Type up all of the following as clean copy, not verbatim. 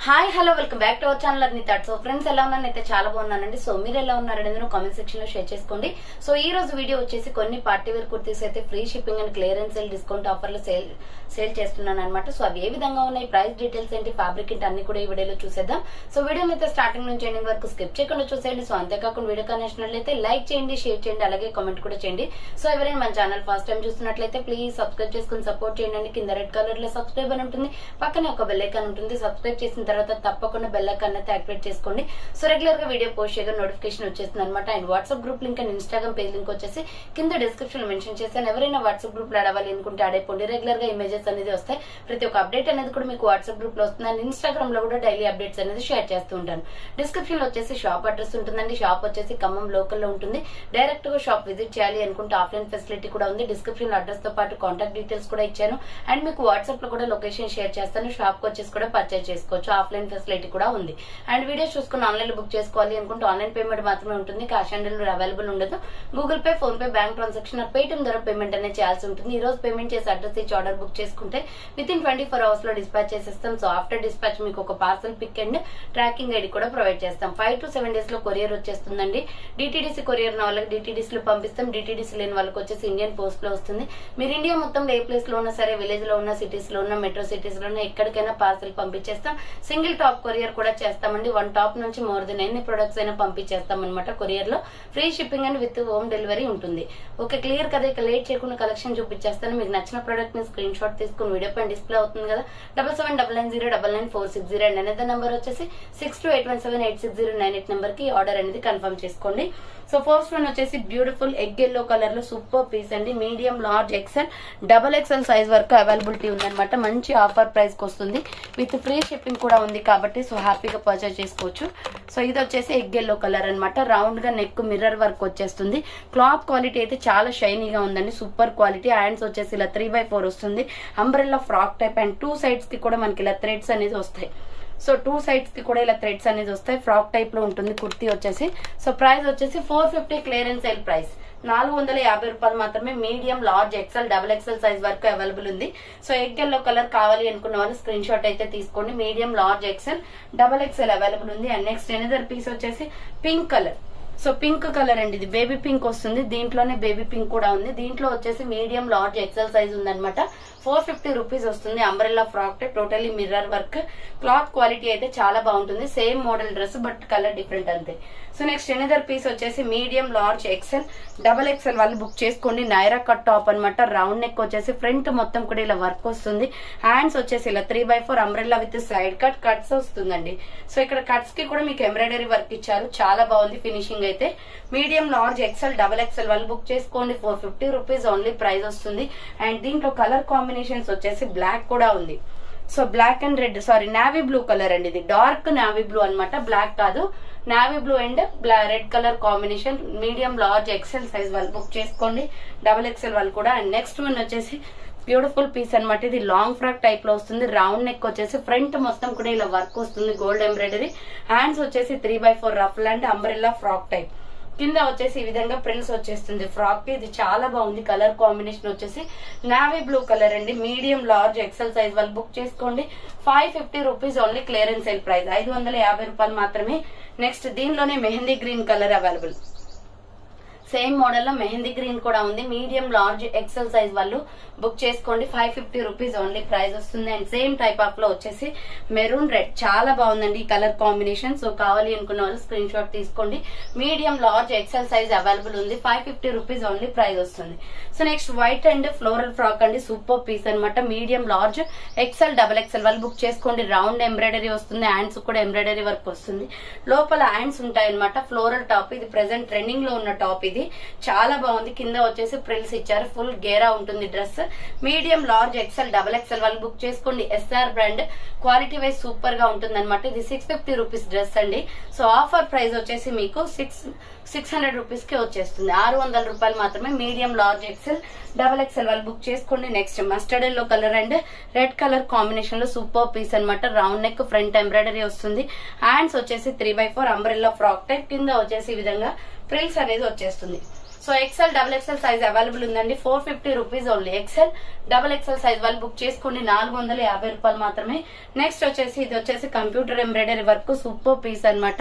Hi hello welcome back to our channel అర్ని thought. So friends ఎలా ఉన్నానైతే చాలా బాగున్నానండి. So మీరు ఎలా ఉన్నారనేది కామెంట్ సెక్షన్ లో షేర్ చేసుకోండి. సో ఈ రోజు వీడియో వచ్చేసి కొన్ని పార్టీ వేర్ కుర్తీస్ అయితే free shipping and clearance sale discount ఆఫర్లు సేల్ చేస్తున్నాను అనమాట. సో అవి ఏ విధంగా ఉన్నాయి, ప్రైస్ డీటెయిల్స్ ఏంటి, ఫ్యాబ్రిక్ ఏంటి అన్ని కూడా ఈ వీడియోలో చూసేద్దాం. సో వీడియోని అయితే స్టార్టింగ్ నుంచి ఎండింగ్ వరకు స్కిప్ చేయకుండా చూసేయండి. సో అంతేకాకుండా వీడియో కనెక్షన్ లైక్ చేయండి, షేర్ చేయండి, అలాగే కామెంట్ కూడా చేయండి. సో ఎవరైనా మన ఛానల్ ఫస్ట్ టైం చూస్తున్నట్లయితే ప్లీజ్ సబ్స్క్రైబ్ చేసుకుని సపోర్ట్ చేయండి. కింద రెడ్ కలర్ లో సబ్స్క్రైబ్ అని ఉంటుంది, పక్కనే ఒక బెల్ ఐకాన్ ఉంటుంది. సబ్స్క్రైబ్ చేసిన తర్వాత తప్పకుండా బెల్ ఐకాన్ అయితే యాక్టివేట్ చేసుకోండి. సో రెగ్యులర్ గా వీడియో పోస్ట్ చేయగా నోటిఫికేషన్ వచ్చేస్తుంది అనమాట. And WhatsApp group link and Instagram page link వచ్చేసి కింద డిస్క్రిప్షన్ లో మెన్షన్ చేశాను. ఎవరైనా వాట్సాప్ గ్రూప్ లో అడవాలి అనుకుంటే అడైపోండి. రెగ్యులర్ గా ఇమేజెస్ అనేది వస్తాయి, ప్రతి ఒక్క అప్డేట్ అనేది కూడా మీకు వాట్సాప్ గ్రూప్ లో వస్తుంది. అండ్ ఇన్స్టాగ్రామ్ లో కూడా డైలీ అప్డేట్స్ అనేది షేర్ చేస్తూ ఉంటాను. డిస్క్రిప్షన్ లో వచ్చేసి షాప్ అడ్రస్ ఉంటుందండి. షాప్ వచ్చేసి ఖమ్మం లోకల్ లో ఉంటుంది. డైరెక్ట్ గా షాప్ విజిట్ చేయాలి అనుకుంటే ఆఫ్లైన్ ఫెసిలిటీ కూడా ఉంది. డిస్క్రిప్షన్ లో అడ్రస్ తో పాటు కాంటాక్ట్ డీటెయిల్స్ కూడా ఇచ్చాను. అండ్ మీకు వాట్సాప్ లో కూడా లొకేషన్ షేర్ చేస్తాను. షాప్ కి వచ్చేసి కూడా పర్చేజ్ చేసుకోవచ్చు. ఆఫ్లైన్ ఫెసిలిటీ కూడా ఉంది. అండ్ వీడియోస్ చూసుకుని ఆన్లైన్ లో బుక్ చేసుకోవాలి అనుకుంటే ఆన్లైన్ పేమెంట్ మాత్రమే ఉంటుంది. క్యాష్ ఆన్ డెలివరీ అవైలబుల్ ఉండదు. Google Pay, PhonePe, bank transaction, Paytm ద్వారా పేమెంట్ అనేది చేయాల్సి ఉంటుంది. ఈ రోజు పేమెంట్ చేసి అడ్రస్ ఇచ్చి ఆర్డర్ బుక్ చేసుకుంటే విత్ ఇన్ 24 hours లో డిస్పాచ్ చేసేస్తాం. సో ఆఫ్టర్ డిస్పాచ్ మీకు ఒక parcel pick and tracking ID కూడా ప్రొవైడ్ చేస్తాం. 5 to 7 days లో కొరియర్ వచ్చేస్తుందండి. డిటిడిసి కొరియర్ ఉన్న వాళ్ళకి డిటిడిసి లో పంపిస్తాం. డిటిడిసి లేని వాళ్ళకి వచ్చేసి ఇండియన్ పోస్ట్ లో వస్తుంది. మీరు ఇండియా మొత్తం ఏ ప్లేస్ లో ఉన్నా సరే, విలేజ్ లో ఉన్న, సిటీస్ లో ఉన్న, మెట్రో సిటీస్ లో ఉన్న ఎక్కడికైనా పార్సల్ పంపించేస్తాం. సింగిల్ టాప్ కొరియర్ కూడా చేస్తామండి. 1 టాప్ నుంచి మోర్ దెన్ ఎన్ని ప్రొడక్ట్స్ అయినా పంపించేస్తాం అనమాట. కొరియర్ లో free shipping and with home delivery ఉంటుంది. ఓకే, క్లియర్ కదా. ఇక లేట్ చేయకుండా కలెక్షన్ చూపించేస్తాను. మీకు నచ్చిన ప్రొడక్ట్ ని స్క్రీన్ షాట్ తీసుకుని వీడియో పైన డిస్ప్లే అవుతుంది కదా. 7799099460 అండ్ అనేది నెంబర్ వచ్చేసి 6281786098 నెంబర్ కి ఆర్డర్ అనేది కన్ఫర్మ్ చేసుకోండి. సో ఫస్ట్ వన్ వచ్చేసి బ్యూటిఫుల్ ఎగ్ ఎల్లో కలర్ లో సూపర్ పీస్ అండి. Medium, large, XL, XXL size వరకు అవైలబిలిటీ ఉందన్నమాట. మంచి ఆఫర్ ప్రైస్ కి వస్తుంది. విత్ ఫ్రీ షిప్పింగ్ కూడా ఉంది కాబట్టి సో హ్యాపీగా పర్చేస్ చేసుకోవచ్చు. సో ఇది వచ్చేసి ఎగ్ ఎల్లో కలర్ అనమాట. రౌండ్ గా నెక్ మిర్రర్ వర్క్ వచ్చేస్తుంది. క్లాత్ క్వాలిటీ అయితే చాలా షైనీగా ఉందండి. Super quality. హ్యాండ్స్ వచ్చేసి ఇలా 3/4 వస్తుంది. Umbrella frock type and 2 sides కి కూడా మనకి ఇలా థ్రెడ్స్ అనేది వస్తాయి. సో 2 sides కి కూడా ఇలా థ్రెడ్స్ అనేది వస్తాయి. ఫ్రాక్ టైప్ లో ఉంటుంది కుర్తీ వచ్చేసి. సో ప్రైస్ వచ్చేసి 450 క్లియరెన్స్ సేల్ ప్రైస్. 450 రూపాయలు మాత్రమే. Medium, large, XL, XXL size వరకు అవైలబుల్ ఉంది. సో ఎగ్ ఎల్లో కలర్ కావాలి అనుకున్న వాళ్ళు స్క్రీన్ షాట్ అయితే తీసుకోండి. Medium, large, XL, XXL available ఉంది. అండ్ నెక్స్ట్ ఎనదర్ పీస్ వచ్చేసి pink colour. So pink colour అండి. ఇది బేబీ పింక్ వస్తుంది. దీంట్లోనే బేబీ పింక్ కూడా ఉంది. దీంట్లో వచ్చేసి మీడియం, లార్జ్, ఎక్సెల్ సైజ్ ఉందన్నమాట. 450 రూపీస్ వస్తుంది. Umbrella frock type, totally mirror work. Cloth quality అయితే చాలా బాగుంటుంది. Same model dress but colour different అంతే. సో నెక్స్ట్ ఎనదర్ పీస్ వచ్చేసి మీడియం, లార్జ్, ఎక్సెల్, XXL వాళ్ళు బుక్ చేసుకోండి. నైరా కట్ టాప్ అనమాట. రౌండ్ నెక్ వచ్చేసి ఫ్రంట్ మొత్తం కూడా ఇలా వర్క్ వస్తుంది. హ్యాండ్స్ వచ్చేసి ఇలా 3/4 అంబ్రెల్లా విత్ సైడ్ కట్స్ వస్తుందండి. సో ఇక్కడ కట్స్ కి కూడా మీకు ఎంబ్రాయిడరీ వర్క్ ఇచ్చారు. చాలా బాగుంది ఫినిషింగ్ అయితే. మీడియం, లార్జ్, ఎక్సెల్, XXL వాళ్ళు బుక్ చేసుకోండి. 450 రూపీస్ ఓన్లీ ప్రైస్ వస్తుంది. అండ్ దీంట్లో కలర్ కాంబినేషన్స్ వచ్చేసి బ్లాక్ కూడా ఉంది. So black and red, sorry navy blue colour అండి. ఇది డార్క్ నావీ బ్లూ అనమాట, బ్లాక్ కాదు. Navy blue and red colour combination. Medium, large, XL size వాళ్ళు బుక్ చేసుకోండి. XXL వాళ్ళు కూడా. అండ్ నెక్స్ట్ వన్ వచ్చేసి బ్యూటిఫుల్ పీస్ అనమాట. ఇది లాంగ్ ఫ్రాక్ టైప్ లో వస్తుంది. రౌండ్ నెక్ వచ్చేసి ఫ్రంట్ మొత్తం కూడా ఇలా వర్క్ వస్తుంది, గోల్డ్ ఎంబ్రాయిడరీ. హ్యాండ్స్ వచ్చేసి 3/4 rough and umbrella frock type. కింద వచ్చేసి ఈ విధంగా ప్రిల్స్ వచ్చేస్తుంది ఫ్రాక్ కి. ఇది చాలా బాగుంది. కలర్ కాంబినేషన్ వచ్చేసి నావీ బ్లూ కలర్ అండి. మీడియం, లార్జ్, ఎక్సెల్ సైజ్ వాళ్ళు బుక్ చేసుకోండి. 550 rupees only clearance sale price. 550 రూపాయలు మాత్రమే. నెక్స్ట్ దీనిలోనే mehndi green colour available. Same model లో మెహందీ గ్రీన్ కూడా ఉంది. మీడియం, లార్జ్, ఎక్సెల్ సైజ్ వాళ్ళు బుక్ చేసుకోండి. 550 రూపీస్ ఓన్లీ ప్రైస్ వస్తుంది. అండ్ సేమ్ టైప్ ఆఫ్ లో వచ్చేసి మెరూన్ రెడ్. చాలా బాగుందండి ఈ కలర్ కాంబినేషన్. సో కావాలి అనుకున్న వాళ్ళు స్క్రీన్ షాట్ తీసుకోండి. Medium, large, XL size available ఉంది. 550 రూపీస్ ఓన్లీ ప్రైస్ వస్తుంది. So next white and floral frock అండి. సూపర్ పీస్ అనమాట. మీడియం, లార్జ్, ఎక్సెల్, XXL వాళ్ళు బుక్ చేసుకోండి. రౌండ్ ఎంబ్రాయిడరీ వస్తుంది. హ్యాండ్స్ కూడా ఎంబ్రాయిడరీ వర్క్ వస్తుంది. లోపల హ్యాండ్స్ ఉంటాయి అనమాట. Floral top. ఇది ప్రెసెంట్ ట్రెండింగ్ లో ఉన్న టాప్. ఇది చాలా బాగుంది. కింద వచ్చేసి ప్రిల్స్ ఇచ్చారు. ఫుల్ గేరా ఉంటుంది dress. Medium, large, XL, XXL వాళ్ళు బుక్ చేసుకోండి. SR brand. Quality wise super గా ఉంటుంది అనమాట. ఇది 650 రూపీస్ డ్రెస్ అండి. సో ఆఫర్ ప్రైస్ వచ్చేసి మీకు 600 రూపీస్ కి వచ్చేస్తుంది. 600 రూపాయలు మాత్రమే. మీడియం, లార్జ్, ఎక్సెల్, XXL వాళ్ళు బుక్ చేసుకోండి. Next mustard yellow colour and red colour combination లో సూపర్ పీస్ అనమాట. రౌండ్ నెక్, ఫ్రంట్ ఎంబ్రాయిడరీ వస్తుంది. హ్యాండ్స్ వచ్చేసి 3/4 అంబ్రెల్లా ఫ్రాక్ టైప్. కింద వచ్చేసి ఈ విధంగా ప్రిల్స్ అనేది వచ్చేస్తుంది. So XL double XL size available ఉందండి. 450 rupees only. XL double XL size వాళ్ళు బుక్ చేసుకోండి, 450 రూపాయలు మాత్రమే. నెక్స్ట్ వచ్చేసి ఇది వచ్చేసి computer embroidery work super piece అన్నమాట.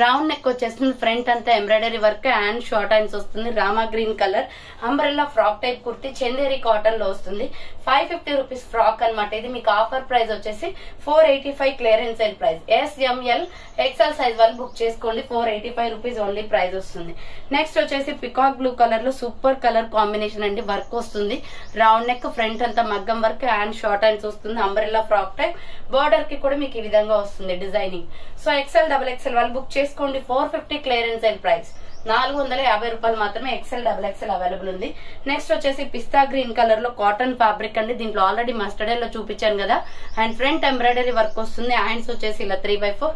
రౌండ్ నెక్ వచ్చేస్తుంది, ఫ్రంట్ అంతా embroidery work and short hands వస్తుంది. Rama green colour umbrella frock type kurti Chanderi cotton లో వస్తుంది. 550 రూపీస్ ఫ్రాక్ అన్నమాట. ఇది మీకు ఆఫర్ ప్రైస్ వచ్చేసి 485 clearance sale price. SML XL size వాళ్ళు బుక్ చేసుకోండి, 485 రూపీస్ ఓన్లీ ప్రైస్ వస్తుంది. నెక్స్ట్ వచ్చేసి పికాక్ బ్లూ కలర్ లో సూపర్ కలర్ కాంబినేషన్ అండి. వర్క్ వస్తుంది, రౌండ్ నెక్, ఫ్రంట్ అంతా మగ్గం వర్క్ అండ్ షార్ట్ హ్యాండ్స్ వస్తుంది. అంబ్రెల్లా ఫ్రాక్ టైప్, బోర్డర్ కి కూడా మీకు ఈ విధంగా వస్తుంది designing. So XL double XL వాళ్ళు బుక్ చేసుకోండి, 450 క్లియరెన్స్ సేల్ ప్రైస్, 450 రూపాయలు మాత్రమే. ఎక్సెల్ డబుల్ ఎక్సెల్ అవైలబుల్ ఉంది. నెక్స్ట్ వచ్చేసి పిస్తా గ్రీన్ కలర్ లో కాటన్ ఫ్యాబ్రిక్ అండి. దీంట్లో ఆల్రెడీ మస్టర్డ్ లో చూపించాను కదా. అండ్ ఫ్రంట్ ఎంబ్రాయిడరీ వర్క్ వస్తుంది, హ్యాండ్స్ వచ్చేసి ఇలా 3/4.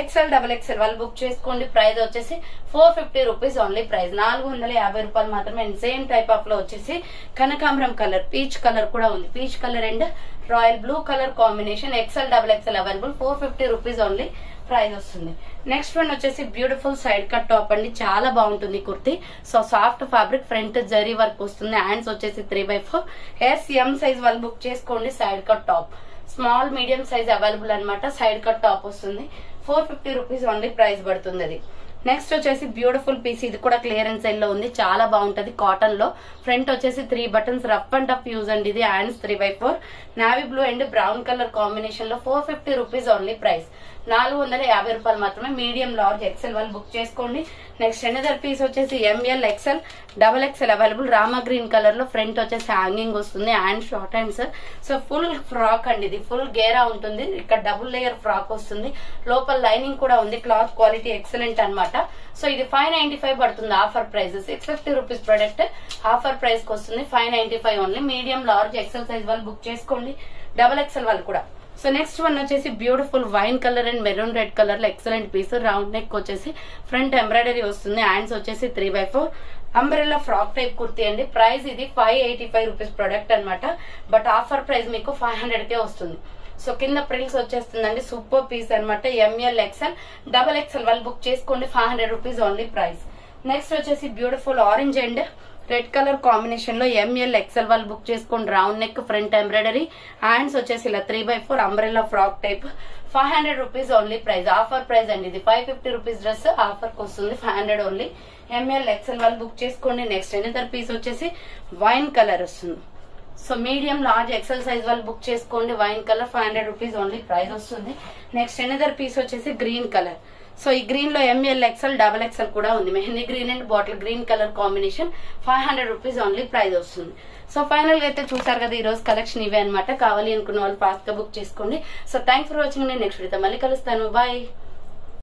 ఎక్సెల్ డబుల్ ఎక్సెల్ వాళ్ళు బుక్ చేసుకోండి, ప్రైస్ వచ్చేసి 450 రూపీస్ ఓన్లీ ప్రైస్, 450 రూపాయలు మాత్రమే. అండ్ సేమ్ టైప్ ఆఫ్ లో వచ్చేసి కనకాంబరం కలర్, పీచ్ కలర్ కూడా ఉంది. Peach colour and royal blue colour combination. XL double XL available, 450 rupees only price వస్తుంది. నెక్స్ట్ వన్ వచ్చేసి బ్యూటిఫుల్ సైడ్ కట్ టాప్ అండి, చాలా బాగుంటుంది kurti. So soft fabric, front zari work వస్తుంది, హ్యాండ్స్ వచ్చేసి 3/4. SM సైజ్ వాళ్ళు బుక్ చేసుకోండి. Side cut top small medium size available అనమాట. సైడ్ కట్ టాప్ వస్తుంది, 450 రూపీస్ ఓన్లీ ప్రైస్ పడుతుంది అది. నెక్స్ట్ వచ్చేసి బ్యూటిఫుల్ పీస్, ఇది కూడా క్లియరెన్స్ సేల్ లో ఉంది, చాలా బాగుంటది. కాటన్ లో ఫ్రంట్ వచ్చేసి 3 buttons, rough and tough use అండి ఇది. Hands 3/4, navy blue and brown colour combination లో 450 రూపీస్ ఓన్లీ ప్రైస్, 450 రూపాయలు మాత్రమే. మీడియం లార్జ్ ఎక్సెల్ వాళ్ళు బుక్ చేసుకోండి. నెక్స్ట్ అనదర్ పీస్ వచ్చేసి ML XL double XL available. Rama green colour లో ఫ్రంట్ వచ్చేసి హ్యాంగింగ్ వస్తుంది and short hands. So full frock అండి ఇది, ఫుల్ గేరా ఉంటుంది. ఇక్కడ డబుల్ లేయర్ ఫ్రాక్ వస్తుంది, లోపల లైనింగ్ కూడా ఉంది. క్లాత్ క్వాలిటీ ఎక్సలెంట్ అన్నమాట. సో ఇది 595 పడుతుంది offer price. 650 rupees product offer price కి వస్తుంది, 595 only. Medium large XL size వాళ్ళు బుక్ చేసుకోండి, డబల్ ఎక్సెల్ వాళ్ళు కూడా. సో నెక్స్ట్ వన్ వచ్చేసి beautiful wine colour and maroon red colour లో ఎక్సలెంట్ పీస్. రౌండ్ నెక్ వచ్చేసి ఫ్రంట్ ఎంబ్రాయిడరీ వస్తుంది, హ్యాండ్స్ వచ్చేసి 3/4. అంబ్రెల్లా ఫ్రాక్ టైప్ కుర్తి అండి. ప్రైస్ ఇది 585 రూపీస్ ప్రొడక్ట్ అనమాట. బట్ ఆఫర్ ప్రైస్ మీకు 500కే వస్తుంది. సో కింద ప్రిల్స్ వచ్చేస్తుందండి, సూపర్ పీస్ అనమాట. ML ఎక్సెల్ డబల్ ఎక్సెల్ వాళ్ళు బుక్ చేసుకోండి, 500 రూపీస్ ఓన్లీ ప్రైస్. నెక్స్ట్ వచ్చేసి beautiful orange and red colour combination లో ML ఎక్సెల్ వాళ్ళు బుక్ చేసుకోండి. Round neck, front embroidery, hands వచ్చేసి ఇలా 3/4. Umbrella frock type, 500 rupees only price. Offer price అండి ఇది. 550 రూపీస్ డ్రెస్ ఆఫర్ కి వస్తుంది, 500 ఓన్లీ. ML ఎక్సెల్ వాళ్ళు బుక్ చేసుకోండి. నెక్స్ట్ అనదర్ పీస్ వచ్చేసి వైన్ కలర్ వస్తుంది. So medium large XL size వాళ్ళు బుక్ చేసుకోండి. Wine colour, 500 rupees only price వస్తుంది. నెక్స్ట్ అనదర్ పీస్ వచ్చేసి గ్రీన్ కలర్. సో ఈ గ్రీన్ లో ML ఎక్సెల్ డబల్ ఎక్సెల్ కూడా ఉంది. Mehndi green and bottle green colour combination, 500 rupees only price వస్తుంది. So final గా అయితే చూసారు కదా, ఈ రోజు కలెక్షన్ ఇవే అనమాట. కావాలి అనుకున్న వాళ్ళు ఫాస్ట్ గా బుక్ చేసుకోండి. So thanks for watching. నేను నెక్స్ట్ వీడియోతో మళ్ళీ కలుస్తాను. బాయ్.